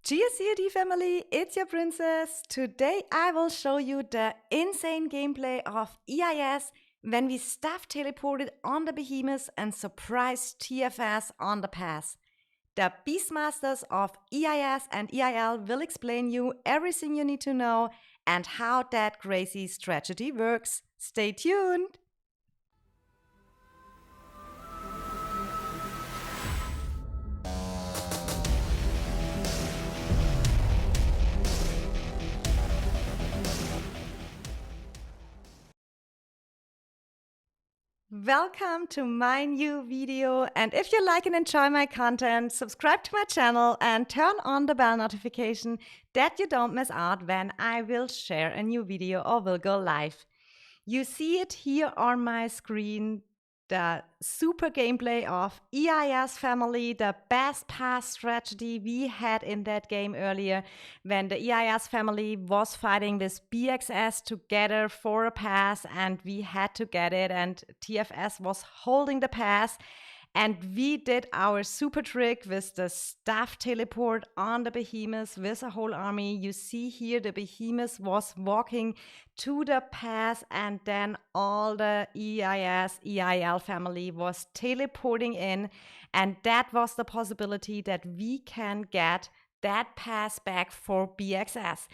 GSCOD family, it's your princess. Today I will show you the insane gameplay of EIS when we staff teleported on the Behemoth and surprised TFS on the pass. The Beastmasters of EIS and EIL will explain you everything you need to know and how that crazy strategy works. Stay tuned! Welcome to my new video, and if you like and enjoy my content, subscribe to my channel and turn on the bell notification that you don't miss out when I will share a new video or will go live. You see it here on my screen, the super gameplay of EIS family, the best pass strategy we had in that game earlier when the EIS family was fighting with BXS together for a pass and we had to get it and TFS was holding the pass. And we did our super trick with the staff teleport on the Behemoth with a whole army. You see here the Behemoth was walking to the pass and then all the EIS, EIL family was teleporting in. And that was the possibility that we can get that pass back for BXS.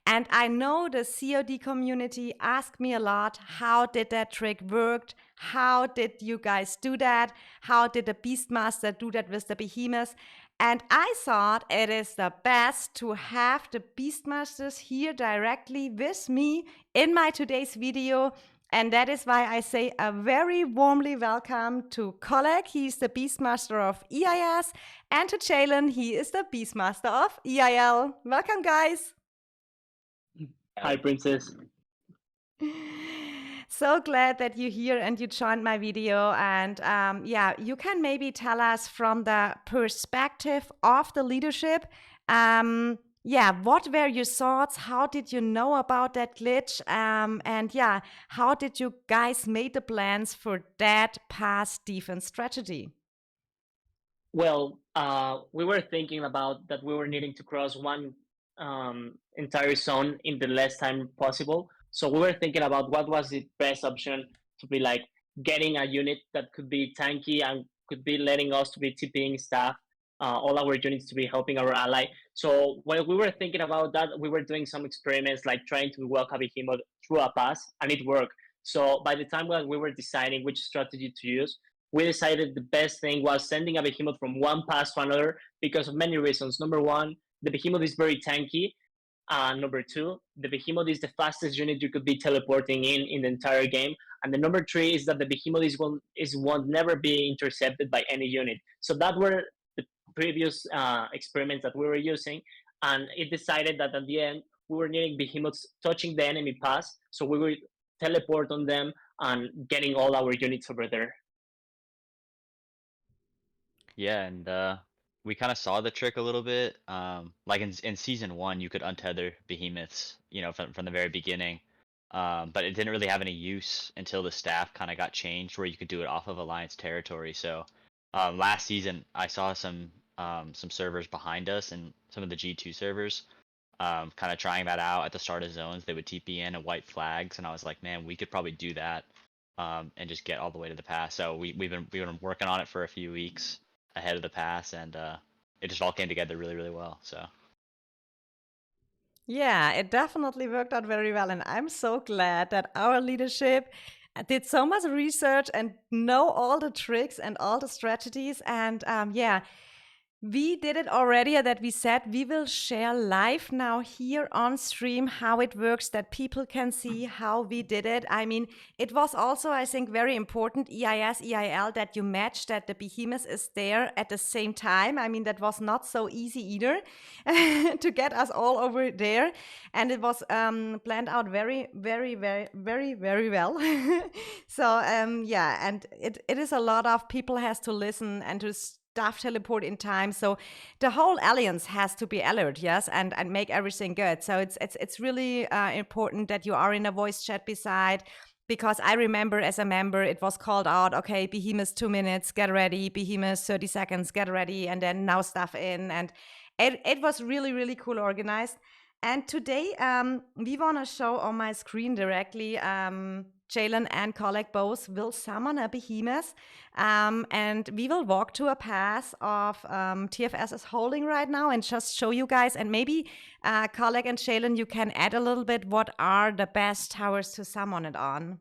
And I know the COD community asked me a lot, how did that trick work? How did you guys do that? How did the Beastmaster do that with the Behemoth? And I thought it is the best to have the Beastmasters here directly with me in my today's video. And that is why I say a very warmly welcome to Kolek, he's the Beastmaster of EIS, and to Jaylen, he is the Beastmaster of EIL. Welcome, guys. Hi, Princess. So glad that you're here and you joined my video. And yeah, you can maybe tell us from the perspective of the leadership. Yeah, what were your thoughts? How did you know about that glitch? And yeah, how did you guys make the plans for that pass defense strategy? Well, we were thinking about that we were needing to cross one entire zone in the less time possible. So we were thinking about what was the best option to be like getting a unit that could be tanky and could be letting us to be TPing staff, all our units to be helping our ally. So while we were thinking about that, we were doing some experiments like trying to walk a behemoth through a pass, and it worked. So by the time when we were deciding which strategy to use, we decided the best thing was sending a behemoth from one pass to another because of many reasons. Number one, the behemoth is very tanky. Number two, the behemoth is the fastest unit you could be teleporting in the entire game. And the number three is that the behemoth won't never be intercepted by any unit. So that were the previous experiments that we were using, and it decided that at the end we were needing behemoths touching the enemy pass, so we would teleport on them and getting all our units over there. Yeah, and we kind of saw the trick a little bit. Like in season one, you could untether behemoths, from the very beginning. But it didn't really have any use until the staff kind of got changed, where you could do it off of Alliance territory. So last season, I saw some servers behind us and some of the G2 servers, kind of trying that out at the start of zones. They would TP in and white flags, and I was like, man, we could probably do that, and just get all the way to the pass. So we've been working on it for a few weeks ahead of the pass, and it just all came together really, really well. So Yeah, it definitely worked out very well. And I'm so glad that our leadership did so much research and know all the tricks and all the strategies. And yeah, we did it already that we said we will share live now here on stream how it works, that people can see how we did it. I mean, it was also, I think, very important, EIS, EIL, that you match that the Behemoth is there at the same time. I mean, that was not so easy either to get us all over there. And it was planned out very, very, very, very, very well. So yeah, and it is a lot of people has to listen and to staff teleport in time. So the whole alliance has to be alert, yes, and make everything good. So it's really important that you are in a voice chat beside, because I remember as a member, it was called out, okay, Behemoth 2 minutes, get ready, Behemoth 30 seconds, get ready, and then now stuff in. And it was really, really cool organized. And today, we want to show on my screen directly. Jaylen and Kolek both will summon a behemoth, and we will walk to a pass of TFS is holding right now and just show you guys. And maybe Kolek and Jaylen, you can add a little bit. What are the best towers to summon it on?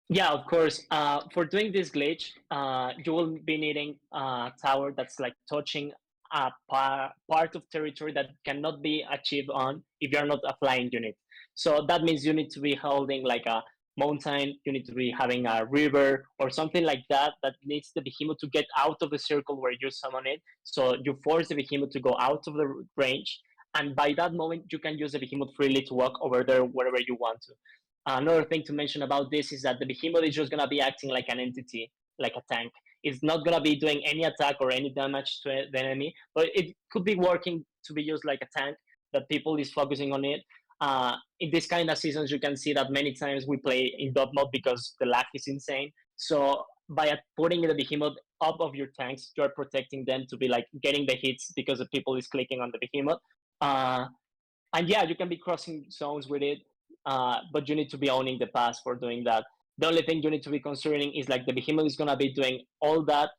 Yeah, of course. For doing this glitch, you will be needing a tower that's like touching a part of territory that cannot be achieved on if you're not a flying unit. So that means you need to be holding like a mountain, you need to be having a river or something like that that needs the behemoth to get out of the circle where you summon it. So you force the behemoth to go out of the range. And by that moment, you can use the behemoth freely to walk over there wherever you want to. Another thing to mention about this is that the behemoth is just going to be acting like an entity, like a tank. It's not going to be doing any attack or any damage to the enemy, but it could be working to be used like a tank that people is focusing on it. In this kind of seasons, you can see that many times we play in dot mode because the lag is insane. So by putting the behemoth up of your tanks, you're protecting them to be like getting the hits because the people is clicking on the behemoth. And yeah, you can be crossing zones with it, but you need to be owning the pass for doing that. The only thing you need to be considering is like the behemoth is gonna be doing all that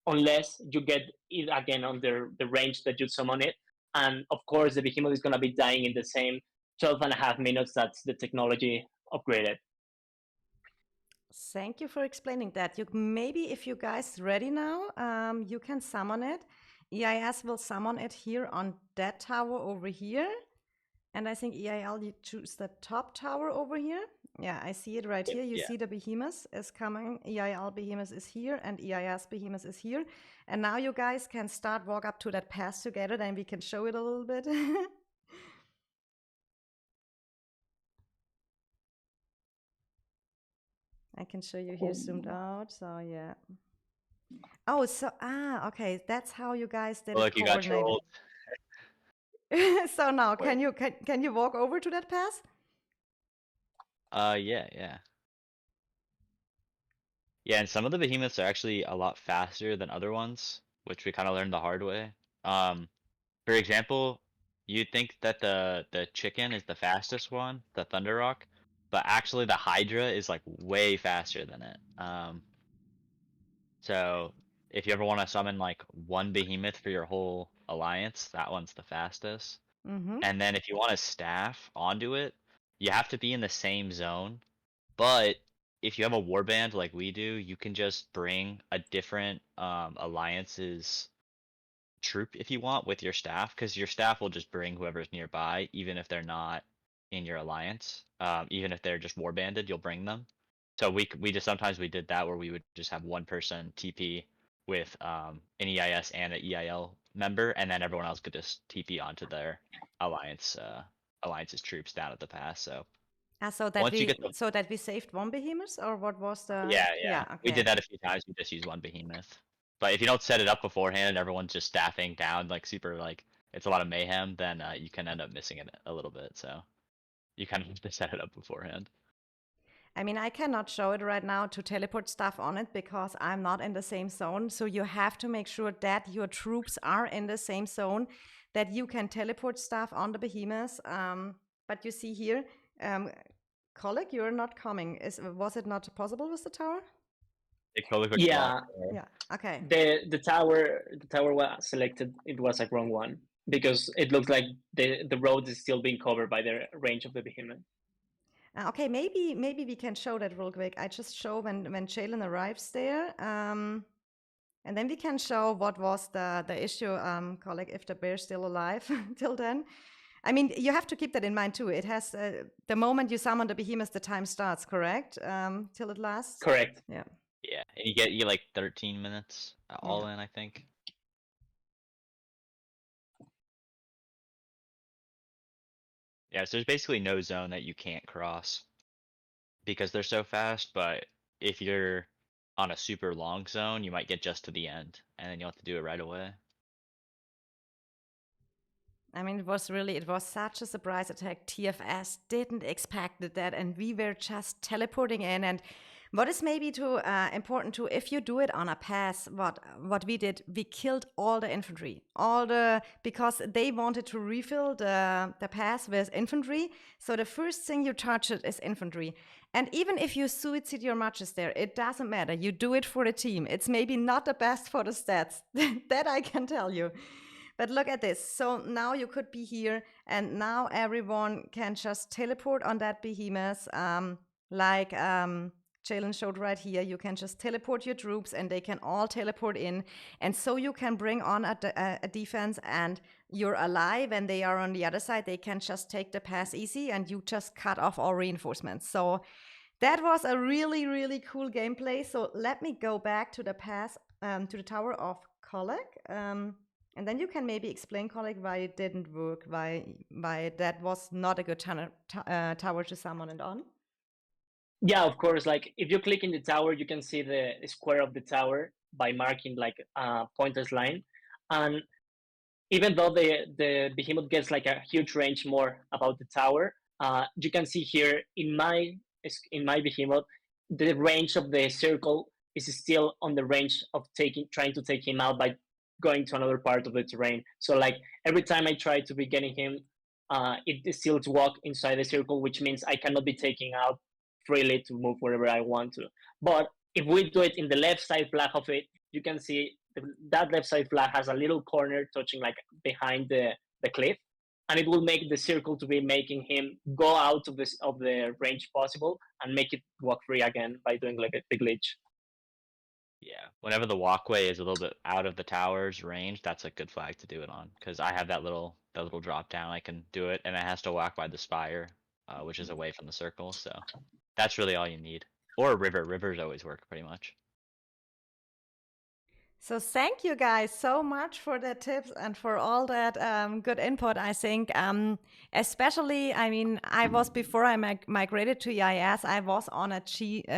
unless you get it again on the range that you summon it. And of course, the behemoth is gonna be dying in the same 12 and a half minutes that's the technology upgraded. Thank you for explaining that. You maybe if you guys ready now, you can summon it. EIS will summon it here on that tower over here. And I think EIL, you choose the top tower over here. Yeah, I see it right here. You see the behemoth is coming. EIL behemoth is here and EIS behemoth is here. And now you guys can start walk up to that pass together, then we can show it a little bit. I can show you here zoomed out. So yeah. Oh, so okay. That's how you guys did Look, it you got coordinated. trolled. So now, can you walk over to that pass? Yeah. Yeah, and some of the behemoths are actually a lot faster than other ones, which we kind of learned the hard way. For example, you'd think that the chicken is the fastest one, the Thunder Rock, but actually the Hydra is like way faster than it. So if you ever want to summon like one behemoth for your whole alliance, that one's the fastest. Mm-hmm. And then if you want a staff onto it, you have to be in the same zone. But if you have a warband like we do, you can just bring a different alliance's troop if you want with your staff, because your staff will just bring whoever's nearby, even if they're not in your alliance. Even if they're just warbanded, you'll bring them. So we just sometimes we did that where we would just have one person TP with an EIS and an EIL member, and then everyone else could just TP onto their alliance's troops down at the pass. So So that once you get the we saved one behemoth, or what was the? yeah, we Okay. did that a few times. We just use one behemoth. But if you don't set it up beforehand and everyone's just staffing down like super like it's a lot of mayhem, then you can end up missing it a little bit. So you kind of have to set it up beforehand. I mean, I cannot show it right now to teleport stuff on it because I'm not in the same zone. So you have to make sure that your troops are in the same zone, that you can teleport stuff on the behemoths. But you see here, Kolek, you're not coming. Was it not possible with the tower? Yeah, Yeah. Okay. the tower was selected. It was a wrong one because it looks like the road is still being covered by the range of the behemoth. Okay, maybe we can show that real quick. I just show when Jaylen arrives there, and then we can show what was the issue. Kolek, if the bear's still alive till then. I mean, you have to keep that in mind too. It has the moment you summon the behemoth, the time starts, correct? Till it lasts. Correct. Yeah. Yeah, and you like 13 minutes all in, I think. Yeah, so there's basically no zone that you can't cross because they're so fast, but if you're on a super long zone, you might get just to the end and then you'll have to do it right away. I mean, it was such a surprise attack. TFS didn't expect that, and we were just teleporting in. And What is maybe too important too, if you do it on a pass, what we did, we killed all the infantry, because they wanted to refill the pass with infantry. So the first thing you touch it is infantry. And even if you suicide your marches there, it doesn't matter. You do it for the team. It's maybe not the best for the stats. That I can tell you. But look at this. So now you could be here, and now everyone can just teleport on that behemoth. Like Jaylen showed right here, you can just teleport your troops, and they can all teleport in. And so you can bring on a defense, and you're alive, and they are on the other side. They can just take the pass easy, and you just cut off all reinforcements. So that was a really, really cool gameplay. So let me go back to the pass, to the Tower of Kolek. And then you can maybe explain, Kolek, why it didn't work, why that was not a good tower to summon it on. Yeah, of course. Like if you click in the tower, you can see the square of the tower by marking like a pointer's line. And even though the behemoth gets like a huge range more about the tower, you can see here in my behemoth, the range of the circle is still on the range of trying to take him out by going to another part of the terrain. So like every time I try to be getting him, it is still to walk inside the circle, which means I cannot be taking out freely to move wherever I want to. But if we do it in the left side flag of it, you can see that left side flag has a little corner touching like behind the cliff, and it will make the circle to be making him go out of the range possible and make it walk free again by doing like a glitch. Yeah, whenever the walkway is a little bit out of the tower's range, that's a good flag to do it on, because I have that little drop down. I can do it, and it has to walk by the spire, which is away from the circle. So that's really all you need. Or a river. Rivers always work pretty much. So thank you guys so much for the tips and for all that good input. I think especially, I mean, I was before I migrated to EIS, I was on a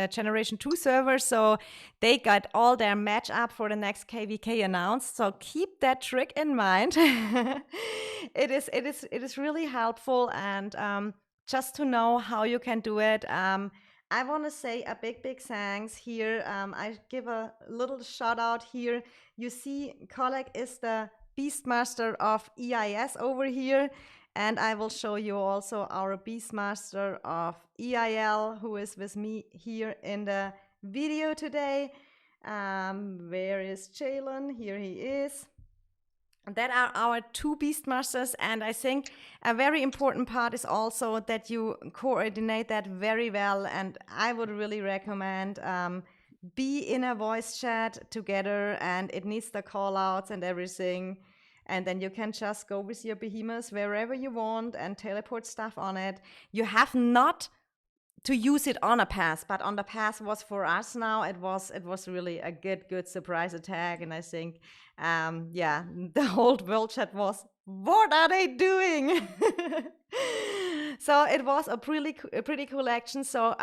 Generation 2 server, so they got all their match up for the next KVK announced. So keep that trick in mind. It is really helpful, and just to know how you can do it. I want to say a big thanks here. I give a little shout out here. You see, Kolek is the Beastmaster of EIS over here. And I will show you also our Beastmaster of EIL, who is with me here in the video today. Where is Jaylen? Here he is. That are our two Beastmasters, and I think a very important part is also that you coordinate that very well, and I would really recommend be in a voice chat together, and it needs the call-outs and everything, and then you can just go with your behemoths wherever you want and teleport stuff on it. You have not to use it on a pass, but on the pass was for us now. It was really a good surprise attack, and I think, yeah, the whole world chat was, what are they doing? So it was a pretty cool action. So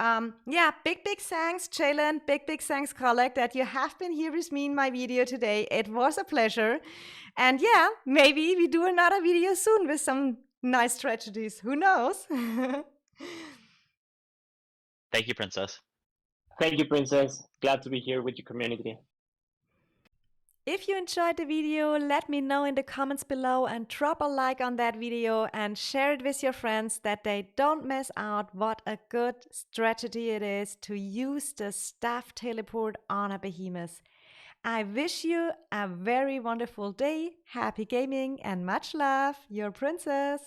yeah, big thanks, Jaylen. Big thanks, Kolek, that you have been here with me in my video today. It was a pleasure, and yeah, maybe we do another video soon with some nice tragedies. Who knows? Thank you, Princess. Thank you, Princess. Glad to be here with your community. If you enjoyed the video, let me know in the comments below and drop a like on that video and share it with your friends that they don't miss out what a good strategy it is to use the staff teleport on a behemoth. I wish you a very wonderful day, happy gaming, and much love, your Princess.